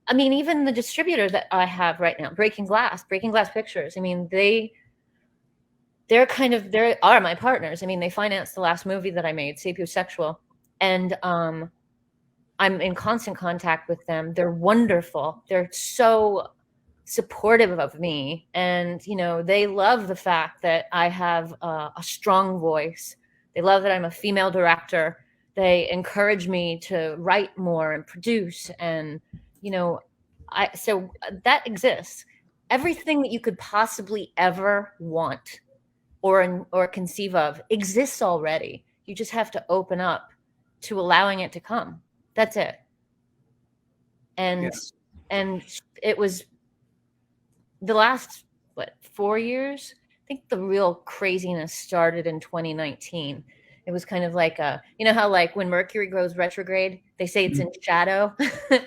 I mean, even the distributor that I have right now, Breaking Glass Pictures. I mean, they are my partners. I mean, they financed the last movie that I made, Sapiosexual, and I'm in constant contact with them. They're wonderful. They're so supportive of me, and they love the fact that I have a strong voice. They love that I'm a female director. They encourage me to write more and produce, and you know I so that exists. Everything that you could possibly ever want or conceive of exists already. You just have to open up to allowing it to come. That's it. Yeah. And and it was the last, what, 4 years. I think the real craziness started in 2019. It was kind of like how, like, when Mercury goes retrograde, they say it's in shadow.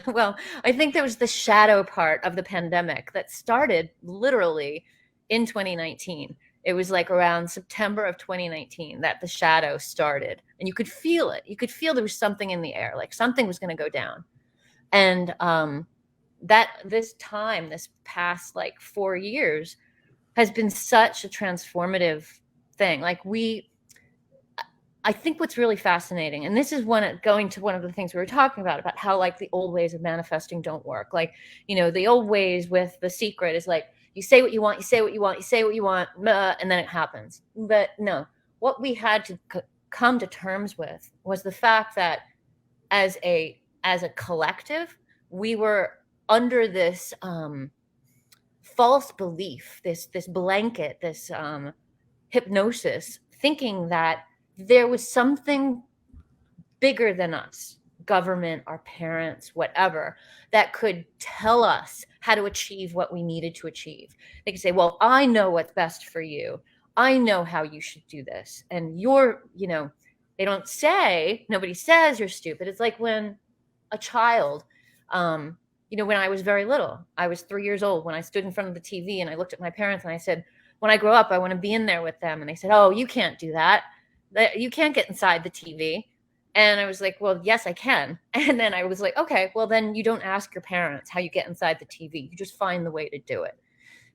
Well, I think there was the shadow part of the pandemic that started literally in 2019. It was like around September of 2019 that the shadow started, and you could feel it. You could feel there was something in the air, like something was going to go down. And that this past like 4 years has been such a transformative thing. I think what's really fascinating, and this is going to one of the things we were talking about how like the old ways of manifesting don't work. Like, the old ways with The Secret is like, you say what you want, you say what you want, you say what you want, and then it happens. But no, what we had to come to terms with was the fact that as a collective, we were under this false belief, this blanket, this hypnosis, thinking that there was something bigger than us, government, our parents, whatever, that could tell us how to achieve what we needed to achieve. They could say, well, I know what's best for you. I know how you should do this. And they don't say, nobody says you're stupid. It's like when a child, when I was very little, I was 3 years old when I stood in front of the TV and I looked at my parents and I said, when I grow up, I want to be in there with them. And they said, oh, you can't do that. You can't get inside the TV. And I was like, well, yes, I can. And then I was like, okay, well, then you don't ask your parents how you get inside the TV. You just find the way to do it.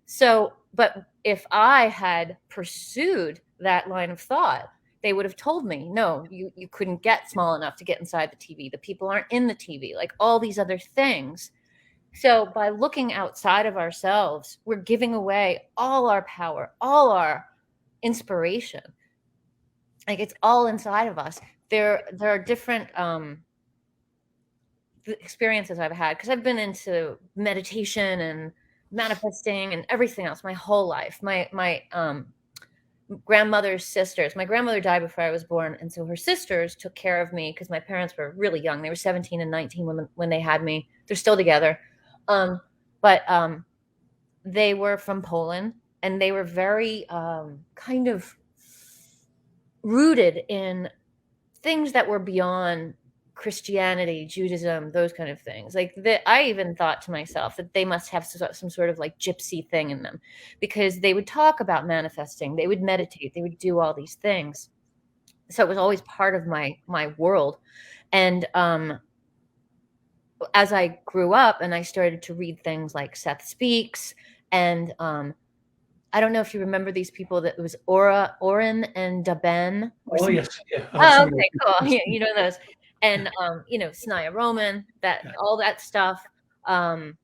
So, but if I had pursued that line of thought, they would have told me, no, you couldn't get small enough to get inside the TV. The people aren't in the TV, like all these other things. So by looking outside of ourselves, we're giving away all our power, all our inspiration. Like, it's all inside of us. There are different experiences I've had, because I've been into meditation and manifesting and everything else my whole life. My grandmother's sisters. My grandmother died before I was born, and so her sisters took care of me because my parents were really young. They were 17 and 19 when they had me. They're still together. But they were from Poland, and they were very kind of rooted in things that were beyond Christianity, Judaism, those kind of things. Like, I even thought to myself that they must have some sort of like gypsy thing in them, because they would talk about manifesting, they would meditate, they would do all these things. So it was always part of my world. And as I grew up and I started to read things like Seth Speaks, and I don't know if you remember these people, that it was Oren and Daben. Oh, yes. Yeah. Oh, okay, cool. Yeah, you know those. And Snaya Roman, all that stuff. And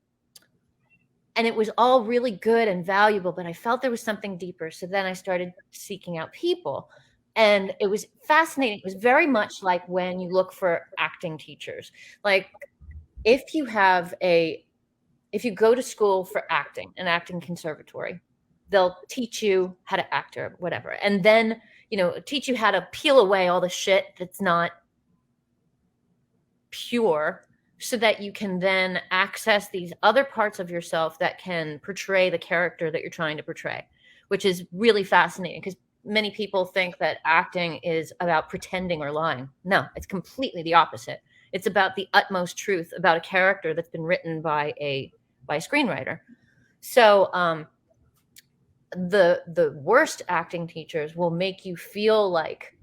it was all really good and valuable, but I felt there was something deeper. So then I started seeking out people. And it was fascinating. It was very much like when you look for acting teachers. Like, if you go to school for acting, an acting conservatory, they'll teach you how to act or whatever. And then, teach you how to peel away all the shit that's not pure, so that you can then access these other parts of yourself that can portray the character that you're trying to portray, which is really fascinating, because many people think that acting is about pretending or lying. No, it's completely the opposite. It's about the utmost truth about a character that's been written by a screenwriter. So the worst acting teachers will make you feel like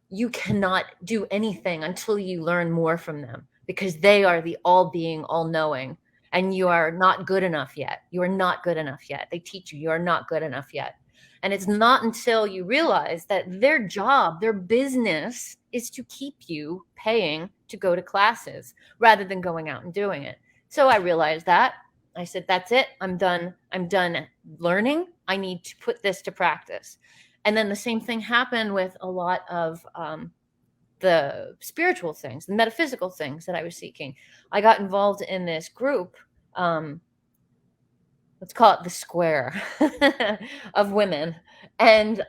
you cannot do anything until you learn more from them, because they are the all-being, all-knowing, and you are not good enough yet. You are not good enough yet. They teach you are not good enough yet. And it's not until you realize that their job, their business is to keep you paying to go to classes rather than going out and doing it. So I realized that. I said, that's it. I'm done. I'm done learning. I need to put this to practice. And then the same thing happened with a lot of the spiritual things, the metaphysical things that I was seeking. I got involved in this group. Let's call it the square of women. And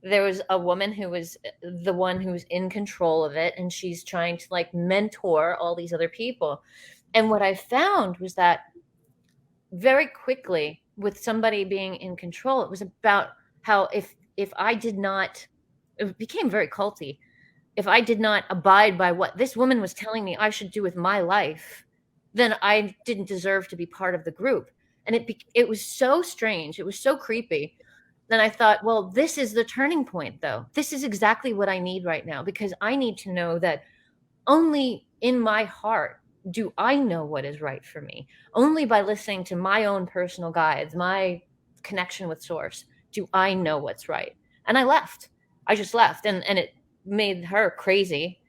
there was a woman who was the one who was in control of it, and she's trying to like mentor all these other people. And what I found was that very quickly, with somebody being in control, it was about how if I did not, it became very culty. If I did not abide by what this woman was telling me I should do with my life, then I didn't deserve to be part of the group. And it was so strange. It was so creepy. Then I thought, well, this is the turning point, though. This is exactly what I need right now, because I need to know that only in my heart do I know what is right for me. Only by listening to my own personal guides, my connection with source, do I know what's right. And I left. I just left. And it made her crazy.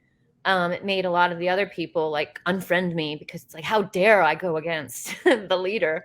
It made a lot of the other people like unfriend me, because it's like, how dare I go against the leader?